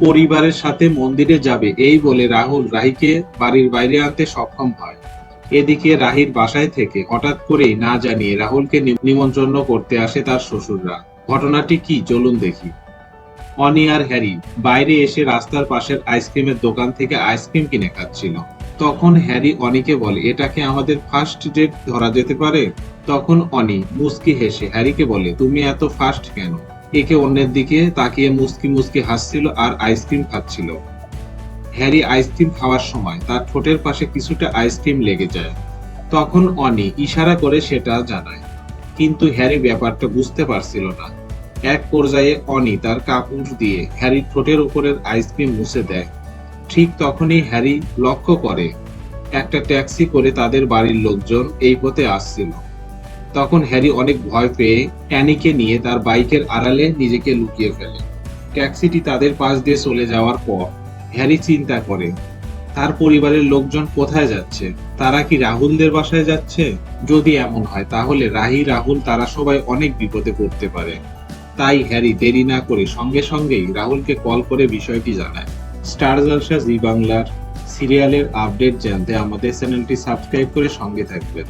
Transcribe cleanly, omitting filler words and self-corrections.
পরিবারের সাথে মন্দিরে যাবে এই বলে রাহুল রাহিকে বাড়ির বাইরে আনতে সক্ষম হয়। এদিকে রাহির বাসায় থেকে হঠাৎ করেই না জানিয়ে রাহুলকে নিমন্ত্রণ করতে আসে তার শ্বশুররা। ঘটনাটি কি চলুন দেখি। অনি আর হ্যারি বাইরে এসে রাস্তার পাশের আইসক্রিমের দোকান থেকে আইসক্রিম কিনে খাচ্ছিল। তখন হ্যারি অনিকে বলে, এটাকে আমাদের ফার্স্ট ডেট ধরা যেতে পারে। তখন অনি মুস্কি হেসে হ্যারিকে বলে, তুমি এত ফার্স্ট কেন? একে অন্যের দিকে তাকিয়ে মুস্কি মুস্কি হাসছিল আর আইসক্রিম খাচ্ছিল। হ্যারি আইসক্রিম খাওয়ার সময় তার ঠোঁটের পাশে কিছুটা আইসক্রিম লেগে যায়। তখন অনি ইশারা করে সেটা জানায়, কিন্তু হ্যারি ব্যাপারটা বুঝতে পারছিল না। এক পর্যায়ে অনি তার কাপড় দিয়ে হ্যারির ঠোঁটের উপরের আইসক্রিম মুছে দেয়। ঠিক তখনই হ্যারি লক্ষ্য করে একটা ট্যাক্সি করে তাদের বাড়ির লোকজন এই পথে আসছিল। তখন হ্যারি অনেক ভয় পেয়ে অ্যানিকে নিয়ে তার বাইকের আড়ালে নিজেকে লুকিয়ে ফেলে। ট্যাক্সিটি তাদের পাশ দিয়ে চলে যাওয়ার পর হ্যারি চিন্তা করে, তার পরিবারের লোকজন কোথায় যাচ্ছে? তারা কি রাহুলদের বাসায় যাচ্ছে? যদি এমন হয় তাহলে রাহুল তারা সবাই অনেক বিপদে পড়তে পারে। তাই হ্যারি দেরি না করে সঙ্গে সঙ্গেই রাহুলকে কল করে বিষয়টি জানায়। স্টার জলসা জি বাংলার সিরিয়ালের আপডেট জানতে আমাদের চ্যানেলটি সাবস্ক্রাইব করে সঙ্গে থাকবেন।